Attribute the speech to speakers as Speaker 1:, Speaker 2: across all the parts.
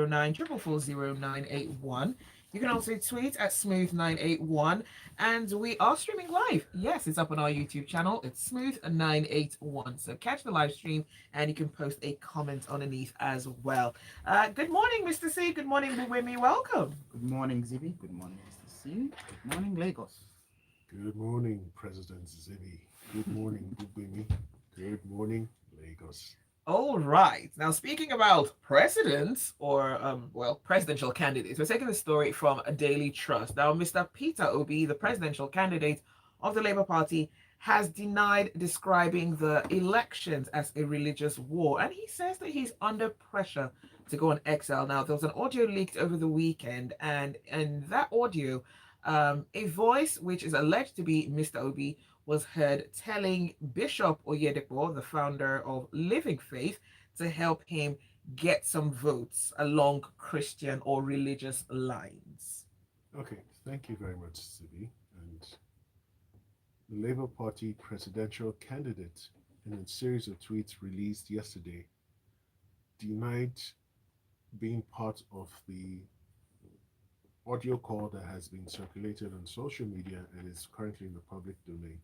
Speaker 1: 090400981. You can also tweet at smooth981, and we are streaming live. Yes, it's up on our YouTube channel. It's smooth981. So catch the live stream, and you can post a comment underneath as well. Good morning, Mr. C. Good morning, Gbubemi. Welcome.
Speaker 2: Good morning, Zibby. Good morning, Mr. C. Good morning, Lagos.
Speaker 3: Good morning, President Zibby. Good morning, Gbubemi. Good morning, Lagos.
Speaker 1: All right. Now, speaking about presidents or, presidential candidates, we're taking the story from a Daily Trust. Now, Mr. Peter Obi, the presidential candidate of the Labour Party, has denied describing the elections as a religious war. And he says that he's under pressure to go on exile. Now, there was an audio leaked over the weekend, and in that audio, a voice which is alleged to be Mr. Obi was heard telling Bishop Oyedepo, the founder of Living Faith, to help him get some votes along Christian or religious lines.
Speaker 3: Okay, thank you very much, Zibby. And the Labour Party presidential candidate, in a series of tweets released yesterday, denied being part of the audio call that has been circulated on social media and is currently in the public domain.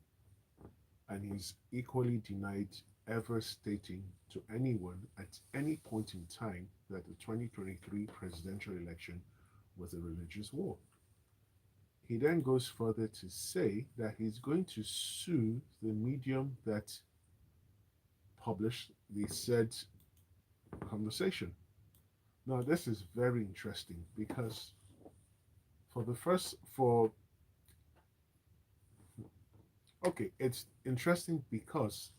Speaker 3: And he's equally denied ever stating to anyone at any point in time that the 2023 presidential election was a religious war. He then goes further to say that he's going to sue the medium that published the said conversation. Now, this is very interesting because it's interesting because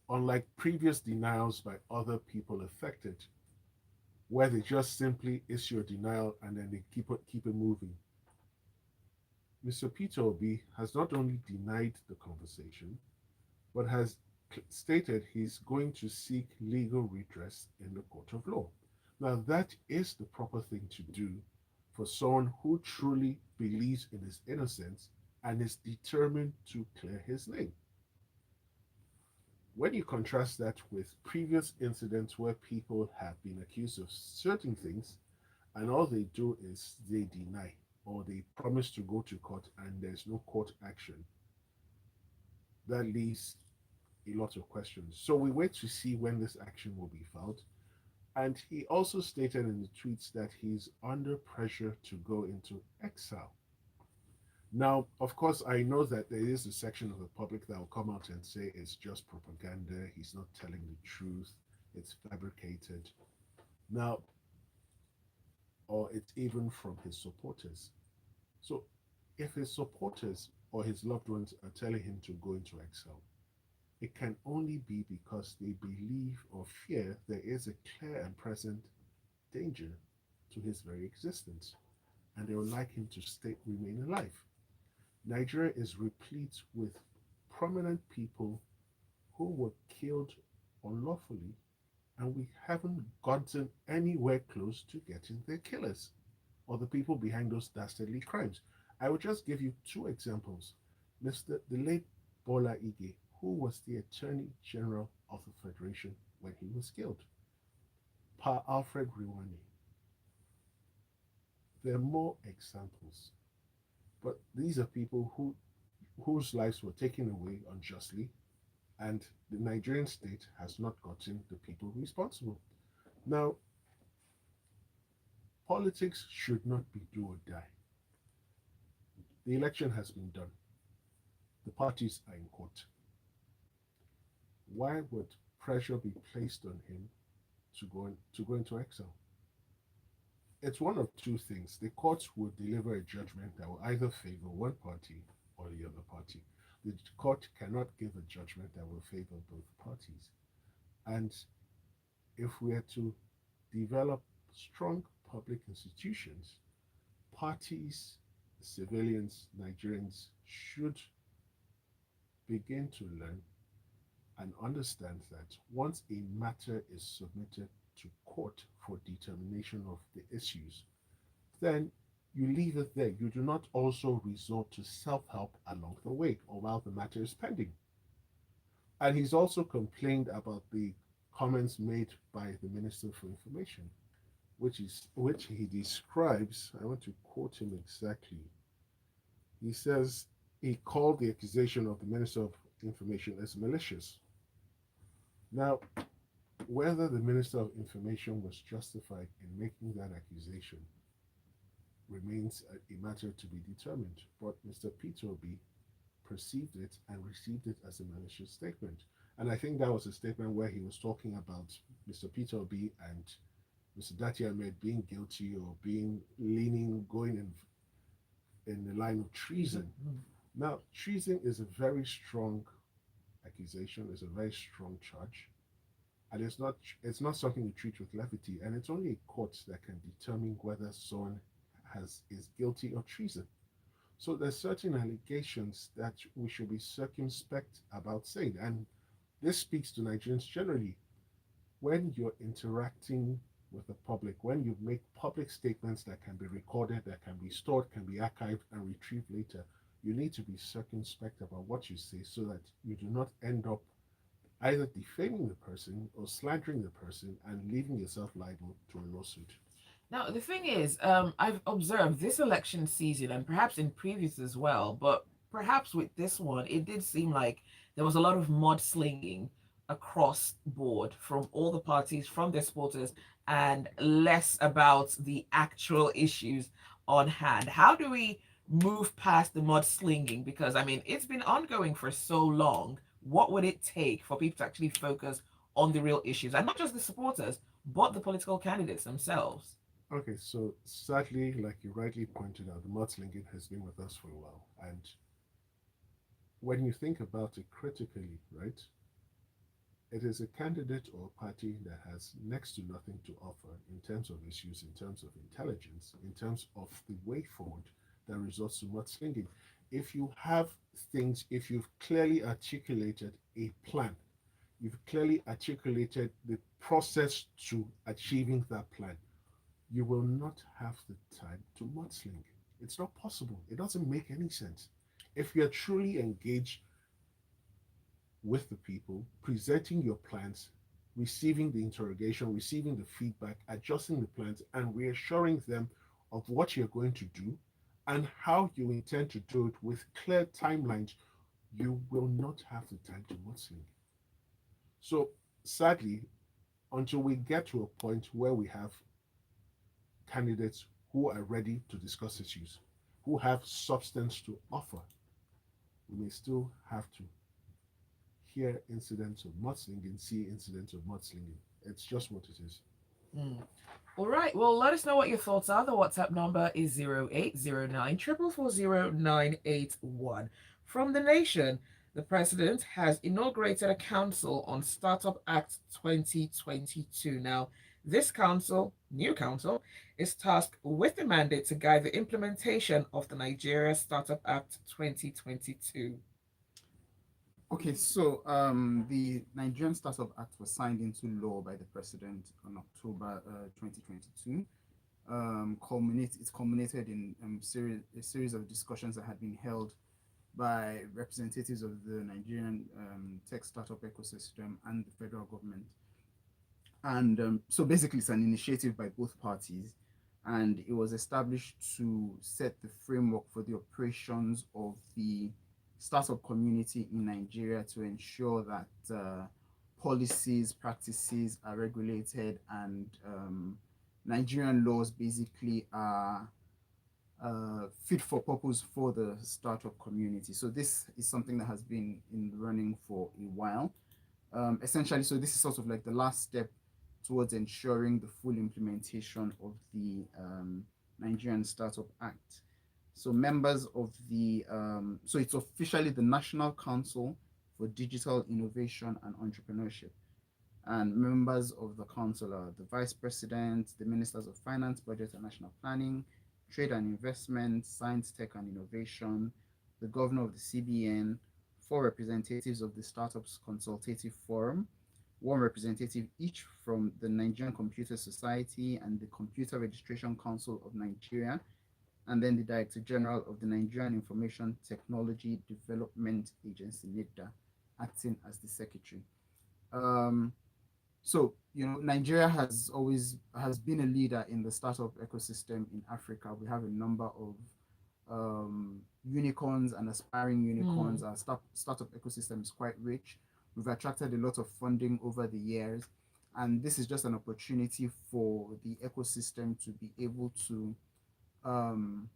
Speaker 3: unlike previous denials by other people affected, where they just simply issue a denial and then they keep it moving, Mr. Peter Obi has not only denied the conversation, but has stated he's going to seek legal redress in the court of law. Now, that is the proper thing to do for someone who truly believes in his innocence and is determined to clear his name. When you contrast that with previous incidents where people have been accused of certain things and all they do is they deny or they promise to go to court and there's no court action, that leaves a lot of questions. So we wait to see when this action will be filed. And he also stated in the tweets that he's under pressure to go into exile. Now, of course, I know that there is a section of the public that will come out and say it's just propaganda, he's not telling the truth, it's fabricated. Now, or it's even from his supporters. So, if his supporters or his loved ones are telling him to go into exile, it can only be because they believe or fear there is a clear and present danger to his very existence, and they would like him to remain alive. Nigeria is replete with prominent people who were killed unlawfully, and we haven't gotten anywhere close to getting their killers or the people behind those dastardly crimes. I will just give you two examples. The late Bola Ige, who was the Attorney General of the Federation when he was killed. Pa Alfred Riwani. There are more examples, but these are people whose lives were taken away unjustly, and the Nigerian state has not gotten the people responsible. Now, politics should not be do or die. The election has been done. The parties are in court. Why would pressure be placed on him to go into exile? It's one of two things. The courts will deliver a judgment that will either favor one party or the other party. The court cannot give a judgment that will favor both parties. And if we are to develop strong public institutions, parties, civilians, Nigerians should begin to learn and understand that once a matter is submitted to court for determination of the issues, then you leave it there. You do not also resort to self-help along the way or while the matter is pending. And he's also complained about the comments made by the Minister for Information. which he describes. I want to quote him exactly. He says he called the accusation of the Minister of Information as malicious. Now, whether the Minister of Information was justified in making that accusation remains a matter to be determined. But Mr. Peter Obi perceived it and received it as a malicious statement. And I think that was a statement where he was talking about Mr. Peter Obi and Mr. Dati Ahmed being guilty or being leaning, going in the line of treason.
Speaker 1: Mm.
Speaker 3: Now, treason is a very strong accusation, is a very strong charge. And it's not something you treat with levity, and it's only a court that can determine whether someone is guilty of treason. So there's certain allegations that we should be circumspect about saying, and this speaks to Nigerians generally. When you're interacting with the public, when you make public statements that can be recorded, that can be stored, can be archived and retrieved later, you need to be circumspect about what you say so that you do not end up either defaming the person or slandering the person and leaving yourself liable to a lawsuit.
Speaker 1: Now, the thing is, I've observed this election season and perhaps in previous as well, but perhaps with this one, it did seem like there was a lot of mudslinging across board from all the parties, from their supporters, and less about the actual issues on hand. How do we move past the mudslinging? Because, I mean, it's been ongoing for so long. What would it take for people to actually focus on the real issues and not just the supporters, but the political candidates themselves?
Speaker 3: Okay, so sadly, like you rightly pointed out, the mudslinging has been with us for a while. And when you think about it critically, right, it is a candidate or a party that has next to nothing to offer in terms of issues, in terms of intelligence, in terms of the way forward that results to mudslinging. If you have things, if you've clearly articulated a plan, you've clearly articulated the process to achieving that plan, you will not have the time to mudsling. It's not possible. It doesn't make any sense. If you're truly engaged with the people, presenting your plans, receiving the interrogation, receiving the feedback, adjusting the plans, and reassuring them of what you're going to do and how you intend to do it with clear timelines, you will not have the time to mudsling. So, sadly, until we get to a point where we have candidates who are ready to discuss issues, who have substance to offer, we may still have to hear incidents of mudslinging, see incidents of mudslinging. It's just what it is.
Speaker 1: Mm. All right. Well, let us know what your thoughts are. The WhatsApp number is 0809 4440981. From the nation, the president has inaugurated a council on Startup Act 2022. Now, this council, new council, is tasked with the mandate to guide the implementation of the Nigeria Startup Act 2022.
Speaker 2: Okay, so the Nigerian Startup Act was signed into law by the president on October 2022. It culminated in a series of discussions that had been held by representatives of the Nigerian tech startup ecosystem and the federal government. And so basically, it's an initiative by both parties, and it was established to set the framework for the operations of the startup community in Nigeria to ensure that policies, practices are regulated, and Nigerian laws basically are fit for purpose for the startup community. So this is something that has been in the running for a while. Essentially, so this is sort of like the last step towards ensuring the full implementation of the Nigerian Startup Act. So members of so it's officially the National Council for Digital Innovation and Entrepreneurship. And members of the council are the Vice President, the Ministers of Finance, Budget and National Planning, Trade and Investment, Science, Tech and Innovation, the Governor of the CBN, 4 representatives of the Startups Consultative Forum, 1 representative each from the Nigerian Computer Society and the Computer Registration Council of Nigeria, and then the Director General of the Nigerian Information Technology Development Agency, NIDA, acting as the secretary. So, Nigeria has been a leader in the startup ecosystem in Africa. We have a number of unicorns and aspiring unicorns. Our startup ecosystem is quite rich. We've attracted a lot of funding over the years, and this is just an opportunity for the ecosystem to be able to um,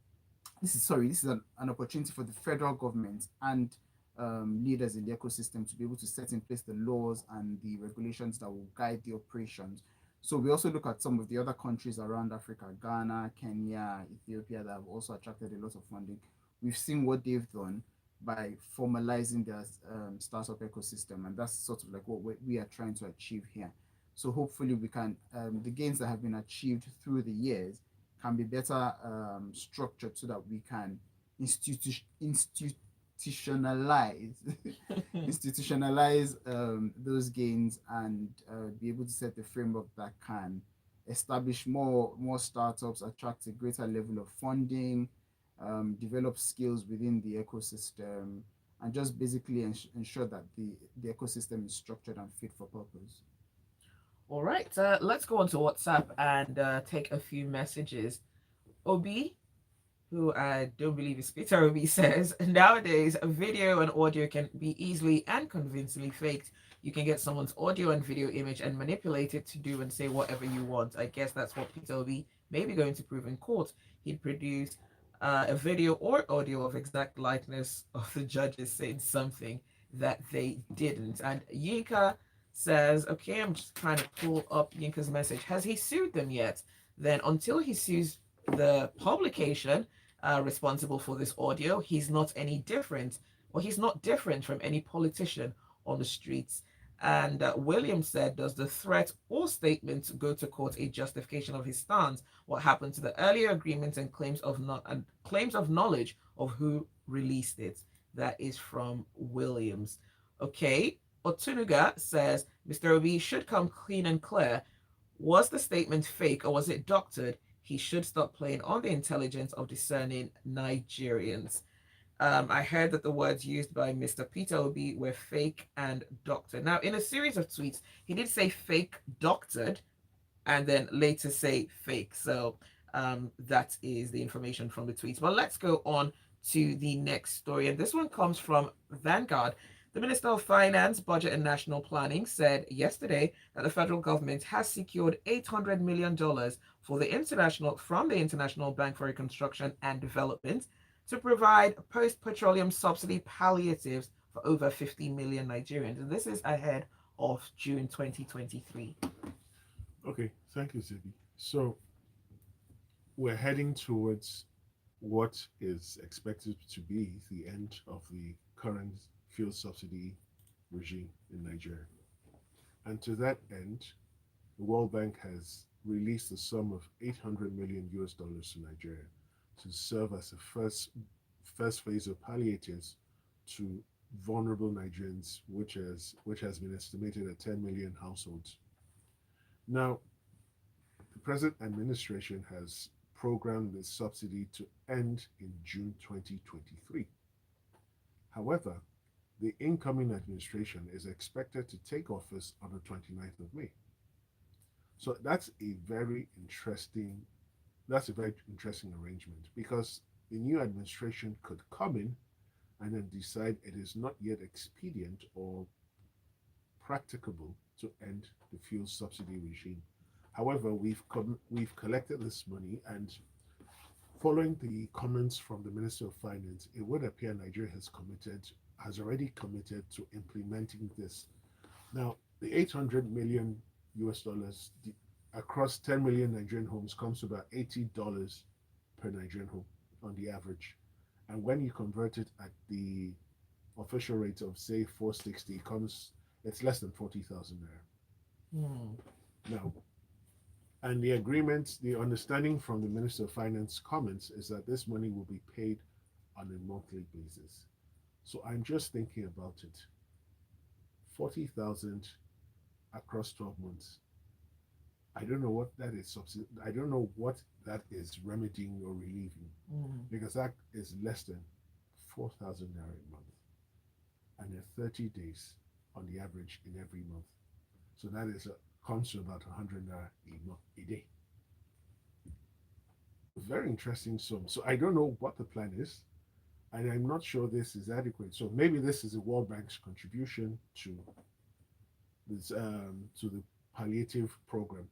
Speaker 2: this is an opportunity for the federal government and leaders in the ecosystem to be able to set in place the laws and the regulations that will guide the operations. So we also look at some of the other countries around Africa, Ghana, Kenya, Ethiopia, that have also attracted a lot of funding. We've seen what they've done by formalizing their startup ecosystem, and that's sort of like what we are trying to achieve here. So hopefully we can the gains that have been achieved through the years can be better structured so that we can institutionalize institutionalize those gains and be able to set the framework that can establish more startups, attract a greater level of funding, develop skills within the ecosystem, and just basically ensure that the ecosystem is structured and fit for purpose.
Speaker 1: All right, let's go on to WhatsApp and take a few messages. Obi, who I don't believe is Peter Obi, says nowadays video and audio can be easily and convincingly faked. You can get someone's audio and video image and manipulate it to do and say whatever you want. I guess that's what Peter Obi may be going to prove in court. He'd produce a video or audio of exact likeness of the judges saying something that they didn't. And Yinka says, okay, I'm just trying to pull up Yinka's message. Has he sued them yet? Then until he sues the publication responsible for this audio, he's not any different, or he's not different from any politician on the streets. And William said, does the threat or statement go to court a justification of his stance? What happened to the earlier agreements and claims of knowledge of who released it? That is from Williams. Okay, Otunuga says, Mr. Obi should come clean and clear. Was the statement fake or was it doctored? He should stop playing on the intelligence of discerning Nigerians. I heard that the words used by Mr. Peter Obi were fake and doctored. Now, in a series of tweets, he did say fake doctored and then later say fake. So that is the information from the tweets. But let's go on to the next story. And this one comes from Vanguard. The Minister of Finance, Budget and National Planning said yesterday that the federal government has secured $800 million from the International Bank for Reconstruction and Development to provide post-petroleum subsidy palliatives for over 50 million Nigerians. And this is ahead of June 2023.
Speaker 3: Okay, thank you, Zibby. So we're heading towards what is expected to be the end of the current fuel subsidy regime in Nigeria. And to that end, the World Bank has released a sum of 800 million US dollars to Nigeria to serve as a first phase of palliatives to vulnerable Nigerians, which has been estimated at 10 million households. Now, the present administration has programmed the subsidy to end in June 2023. However, the incoming administration is expected to take office on the 29th of May. So that's a very interesting arrangement, because the new administration could come in and then decide it is not yet expedient or practicable to end the fuel subsidy regime. However, we've collected this money, and following the comments from the Minister of Finance, it would appear Nigeria has already committed to implementing this. Now, the 800 million US dollars across 10 million Nigerian homes comes to about $80 per Nigerian home on the average. And when you convert it at the official rate of, say, 460, it's less than 40,000 naira. Now, and the understanding from the Minister of Finance comments is that this money will be paid on a monthly basis. So I'm just thinking about it. 40,000 across 12 months. I don't know what that is. I don't know what that is remedying or relieving, because that is less than 4,000 naira a month, and there are 30 days on the average in every month. So that is comes to about 100 naira a day. Very interesting sum. So I don't know what the plan is, and I'm not sure this is adequate. So maybe this is the World Bank's contribution to the palliative program.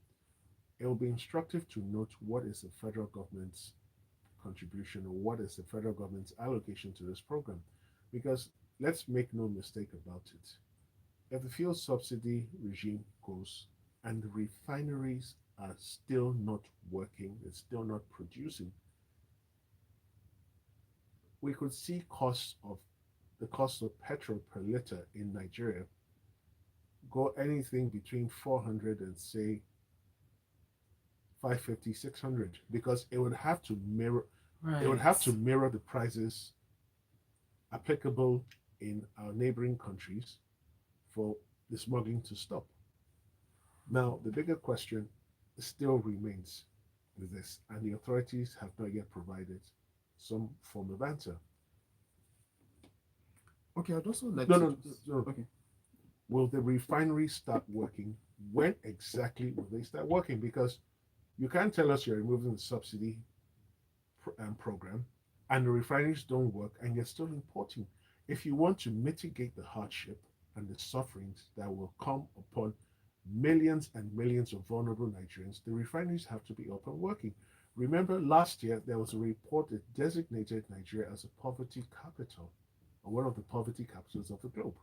Speaker 3: It will be instructive to note what is the federal government's contribution or what is the federal government's allocation to this program, because let's make no mistake about it. If the fuel subsidy regime goes and the refineries are still not working, it's still not producing, we could see the cost of petrol per liter in Nigeria go anything between 400 and say 550, 600, because it would have to mirror the prices applicable in our neighboring countries for the smuggling to stop. Now, the bigger question still remains with this, and the authorities have not yet provided some form of answer.
Speaker 2: Okay, I'd also like
Speaker 3: No,
Speaker 2: to.
Speaker 3: no, no.
Speaker 2: Okay.
Speaker 3: Will the refinery start working? When exactly will they start working? Because you can't tell us you're removing the subsidy program and the refineries don't work and you're still importing. If you want to mitigate the hardship and the sufferings that will come upon millions and millions of vulnerable Nigerians, the refineries have to be up and working. Remember last year there was a report that designated Nigeria as a poverty capital, or one of the poverty capitals of the globe.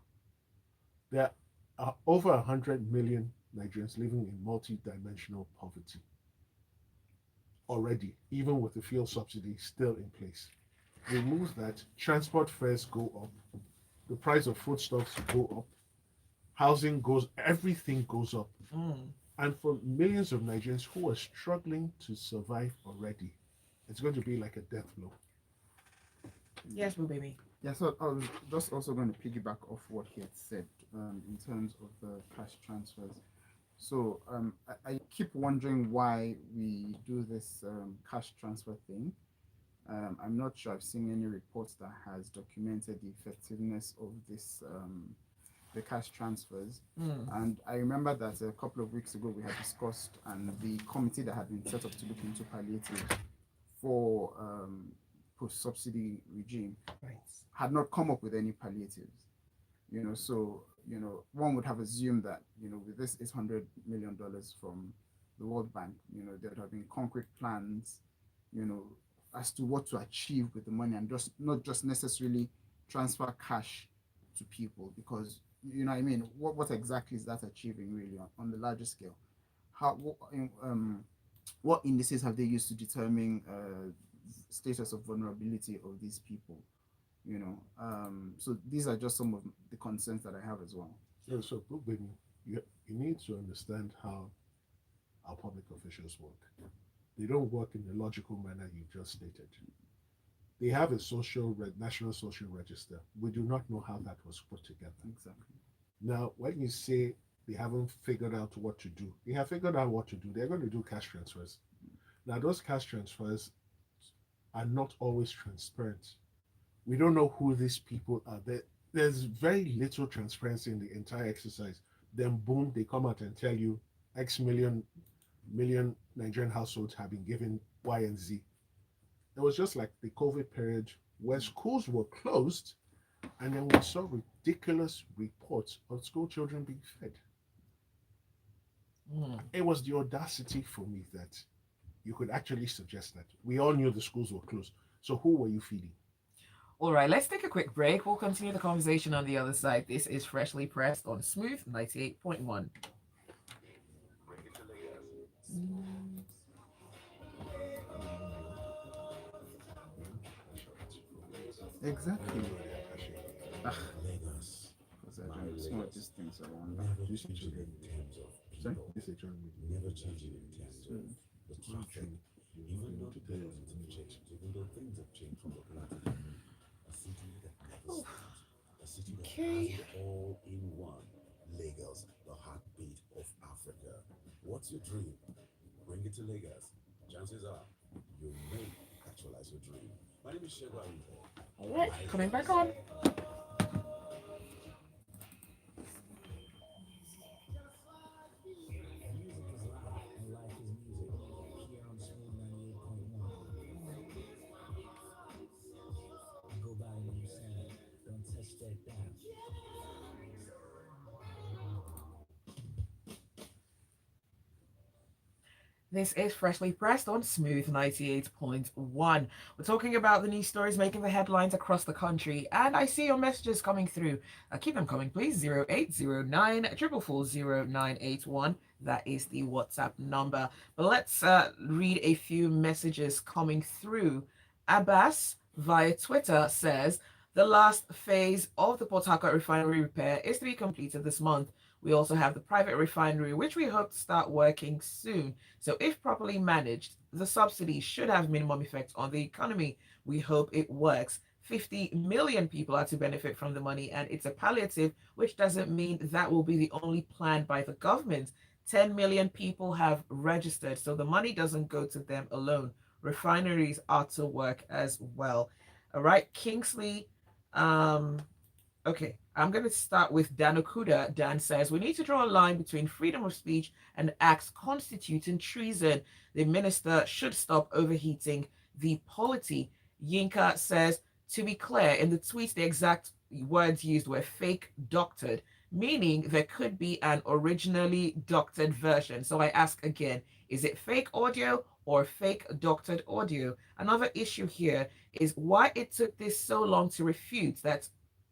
Speaker 3: There are over 100 million Nigerians living in multi-dimensional poverty already, even with the fuel subsidy still in place. Remove that, transport fares go up, the price of foodstuffs go up, housing goes, everything goes up. And for millions of Nigerians who are struggling to survive already, it's going to be like a death blow.
Speaker 1: Yes, Gbubemi.
Speaker 2: Yeah, so I was just also going to piggyback off what he had said in terms of the cash transfers. So I keep wondering why we do this cash transfer thing. I'm not sure I've seen any reports that has documented the effectiveness of this the cash transfers. And I remember that a couple of weeks ago we had discussed, and the committee that had been set up to look into palliatives for post-subsidy regime had not come up with any palliatives. So one would have assumed that with this $800 million from the World Bank, there would have been concrete plans, as to what to achieve with the money, and just not just necessarily transfer cash to people, because I mean, what exactly is that achieving really on the larger scale? What indices have they used to determine status of vulnerability of these people? So these are just some of the concerns that I have as well.
Speaker 3: Yeah, so Gbubemi, you need to understand how our public officials work. They don't work in the logical manner you just stated. They have a national social register. We do not know how that was put together.
Speaker 2: Exactly.
Speaker 3: Now, when you say they haven't figured out what to do, they have figured out what to do. They're going to do cash transfers. Now, those cash transfers are not always transparent. We don't know who these people are. There's very little transparency in the entire exercise. Then, boom, they come out and tell you X million Nigerian households have been given Y and Z. It was just like the COVID period where schools were closed, and then we saw ridiculous reports of school children being fed. It was the audacity for me that you could actually suggest that. We all knew the schools were closed. So who were you feeding?
Speaker 1: All right, let's take a quick break. We'll continue the conversation on the other side. This is Freshly Pressed on Smooth 98.1.
Speaker 2: Exactly.
Speaker 4: Lagos.
Speaker 2: Because some of these things I wonder.
Speaker 4: Never changing in terms of
Speaker 2: Sorry?
Speaker 4: people. Never changing in terms of the traffic. Even though things have changed, even though things have changed from the platform, a city that never stops, a city that has it all in one. Lagos, the heartbeat of Africa. What's your dream? Bring it to Lagos. Chances are you may actualize your dream. My name is Shego Ayubo.
Speaker 1: All right, coming back on. This is Freshly Pressed on Smooth 98.1. We're talking about the news stories making the headlines across the country, and I see your messages coming through. Keep them coming, please. 0809 444 0981. That is the WhatsApp number. But let's read a few messages coming through. Abbas via Twitter says, the last phase of the Port Harcourt refinery repair is to be completed this month. We also have the private refinery, which we hope to start working soon. So, if properly managed, the subsidy should have minimum effect on the economy. We hope it works. 50 million people are to benefit from the money, and it's a palliative, which doesn't mean that will be the only plan by the government. 10 million people have registered, so the money doesn't go to them alone. Refineries are to work as well. All right, Kingsley. Um, Okay, I'm going to start with Dan Okuda. Dan says, we need to draw a line between freedom of speech and acts constituting treason. The minister should stop overheating the polity. Yinka says, to be clear, in the tweets, the exact words used were fake doctored, meaning there could be an originally doctored version. So I ask again, is it fake audio or fake doctored audio? Another issue here is why it took this so long to refute that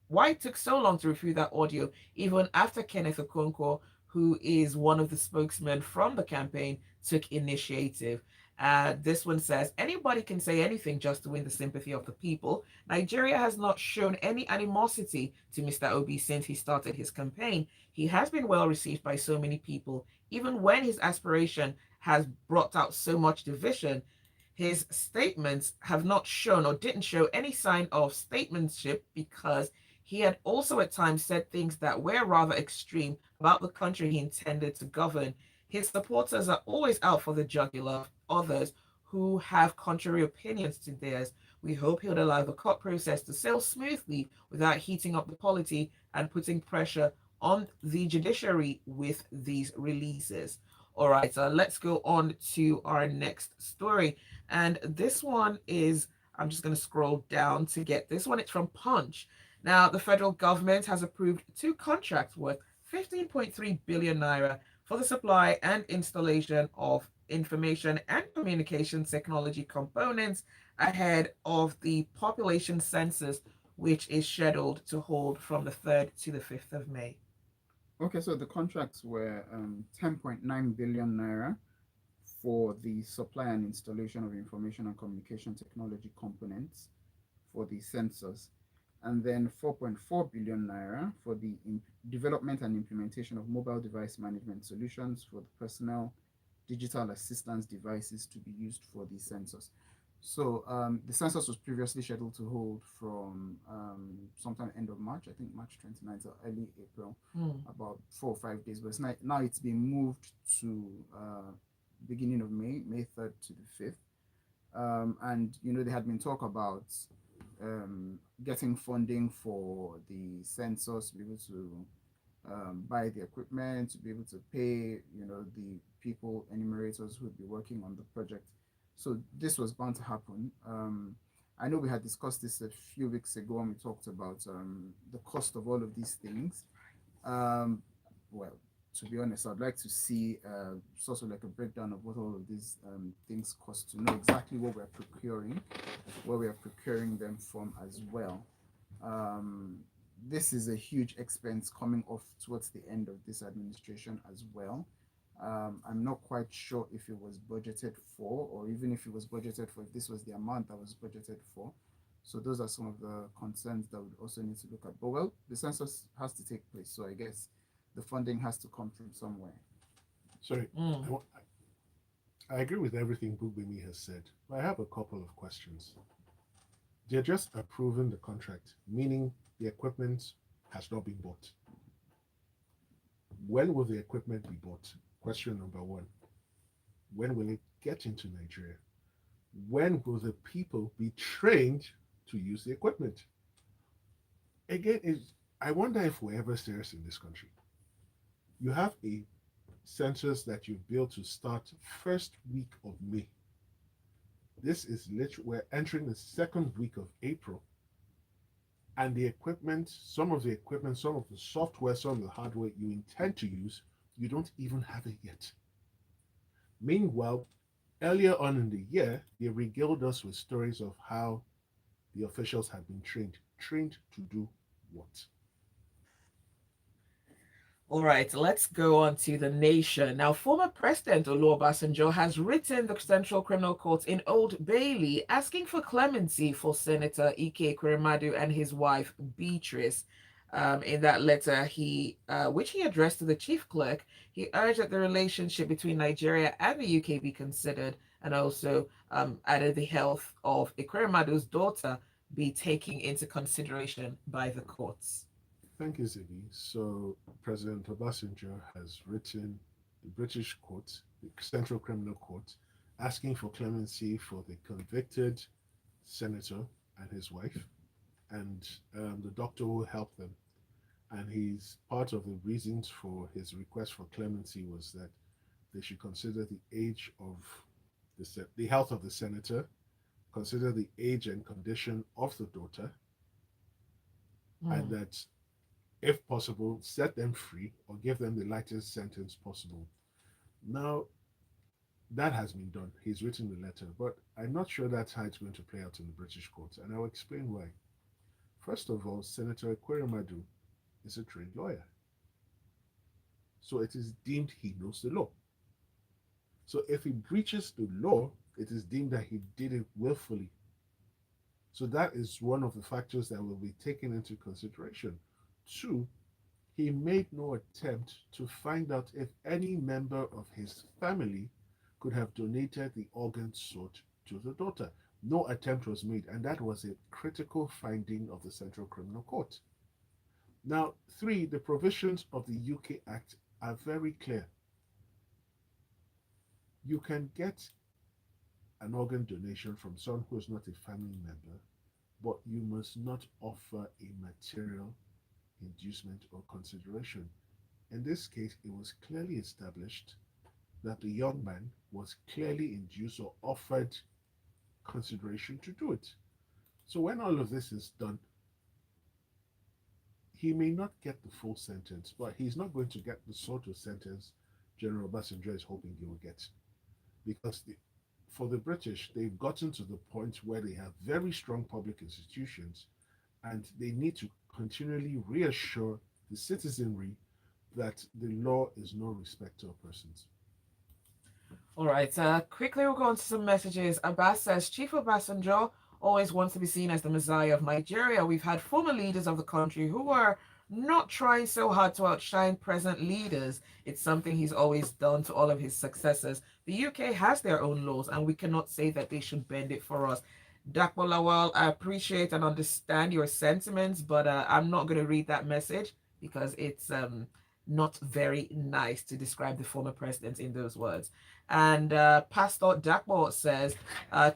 Speaker 1: why it took so long to review that audio, even after Kenneth Okonkwo, who is one of the spokesmen from the campaign, took initiative. This one says, anybody can say anything just to win the sympathy of the people. Nigeria has not shown any animosity to Mr. Obi since he started his campaign. He has been well received by so many people, even when his aspiration has brought out so much division. His statements have not shown or didn't show any sign of statesmanship because he had also at times said things that were rather extreme about the country he intended to govern. His supporters are always out for the jugular of others who have contrary opinions to theirs. We hope he'll allow the court process to sail smoothly without heating up the polity and putting pressure on the judiciary with these releases. All right, let's go on to our next story. And this one is, I'm just going to scroll down to get this one. It's from Punch. Now, the federal government has approved two contracts worth 15.3 billion naira for the supply and installation of information and communication technology components ahead of the population census, which is scheduled to hold from the 3rd to the 5th of May.
Speaker 2: Okay, so the contracts were 10.9 billion naira for the supply and installation of information and communication technology components for the census, and then 4.4 billion naira for the development and implementation of mobile device management solutions for the personnel digital assistance devices to be used for the census. So the census was previously scheduled to hold from sometime end of March, I think March 29th or early April, about 4 or 5 days. But now it's been moved to beginning of May, May 3rd to the 5th. And, there had been talk about getting funding for the census to be able to buy the equipment, to be able to pay, the people, enumerators who would be working on the project. So this was bound to happen. I know we had discussed this a few weeks ago when we talked about the cost of all of these things. Well, to be honest, I'd like to see sort of like a breakdown of what all of these things cost to know exactly what we're procuring, where we are procuring them from as well. This is a huge expense coming off towards the end of this administration as well. I'm not quite sure if it was budgeted for, or even if it was budgeted for, if this was the amount that was budgeted for. So those are some of the concerns that we also need to look at. But well, the census has to take place, so I guess the funding has to come from somewhere.
Speaker 3: Sorry, I agree with everything Gbubemi has said, but I have a couple of questions. They're just approving the contract, meaning the equipment has not been bought. When will the equipment be bought? Question number one. When will it get into Nigeria? When will the people be trained to use the equipment? Again, I wonder if we're ever serious in this country. You have a census that you've built to start first week of May. This is literally, we're entering the second week of April. And the equipment, some of the software, some of the hardware you intend to use, you don't even have it yet. Meanwhile, earlier on in the year, they regaled us with stories of how the officials had been trained. Trained to do what?
Speaker 1: All right, let's go on to the nation. Now, former President Olu Obasanjo has written the Central Criminal Court in Old Bailey asking for clemency for Senator Ike Ekweremadu and his wife Beatrice. In that letter, which he addressed to the chief clerk, he urged that the relationship between Nigeria and the UK be considered, and also added the health of Ekweremadu's daughter be taken into consideration by the courts.
Speaker 3: Thank you, Zibby. So, President Obasanjo has written the British court, the Central Criminal Court, asking for clemency for the convicted senator and his wife, and the doctor who helped them. And he's part of the reasons for his request for clemency was that they should consider the age of the health of the senator, consider the age and condition of the daughter, and that if possible, set them free or give them the lightest sentence possible. Now, that has been done. He's written the letter, but I'm not sure that's how it's going to play out in the British courts, and I'll explain why. First of all, Senator Ekweremadu is a trained lawyer, so it is deemed he knows the law. So if he breaches the law, it is deemed that he did it willfully. So that is one of the factors that will be taken into consideration. Two, he made no attempt to find out if any member of his family could have donated the organs sought to the daughter. No attempt was made, and that was a critical finding of the Central Criminal Court. Now, three, the provisions of the UK Act are very clear. You can get an organ donation from someone who is not a family member, but you must not offer a material inducement or consideration. In this case, it was clearly established that the young man was clearly induced or offered consideration to do it. So when all of this is done, he may not get the full sentence, but he's not going to get the sort of sentence General Obasanjo is hoping he will get. Because for the British, they've gotten to the point where they have very strong public institutions, and they need to continually reassure the citizenry that the law is no respecter of persons.
Speaker 1: All right, quickly we'll go on to some messages. Abbas says, Chief Obasanjo always wants to be seen as the Messiah of Nigeria. We've had former leaders of the country who are not trying so hard to outshine present leaders. It's something he's always done to all of his successors. The UK has their own laws, and we cannot say that they should bend it for us. Dakpo Lawal, I appreciate and understand your sentiments, but I'm not going to read that message because it's not very nice to describe the former president in those words. And Pastor Dakpo says,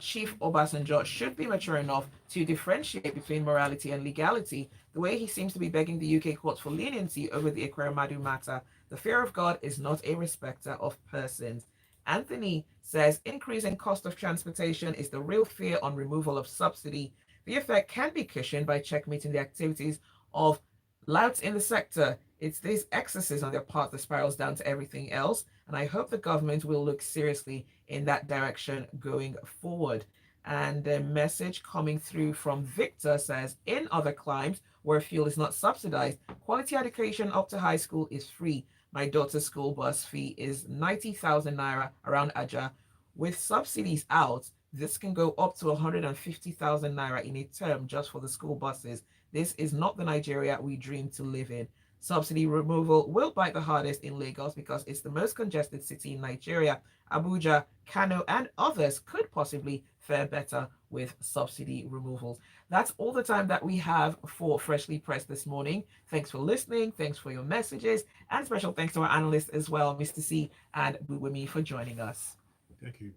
Speaker 1: Chief Obasanjo should be mature enough to differentiate between morality and legality. The way he seems to be begging the UK courts for leniency over the Ekweremadu matter, the fear of God is not a respecter of persons. Anthony says, increasing cost of transportation is the real fear on removal of subsidy. The effect can be cushioned by checkmating the activities of louts in the sector. It's these excesses on their part that spirals down to everything else, and I hope the government will look seriously in that direction going forward. And the message coming through from Victor says, in other climes where fuel is not subsidized, quality education up to high school is free. My daughter's school bus fee is 90,000 naira around Aja. With subsidies out, this can go up to 150,000 naira in a term just for the school buses. This is not the Nigeria we dream to live in. Subsidy removal will bite the hardest in Lagos because it's the most congested city in Nigeria. Abuja, Kano, and others could possibly fare better with subsidy removals. That's all the time that we have for Freshly Pressed this morning. Thanks for listening. Thanks for your messages. And special thanks to our analysts as well, Mr. C and Gbubemi, for joining us.
Speaker 3: Thank you.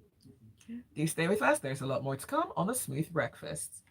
Speaker 1: Do stay with us. There's a lot more to come on the Smooth Breakfast.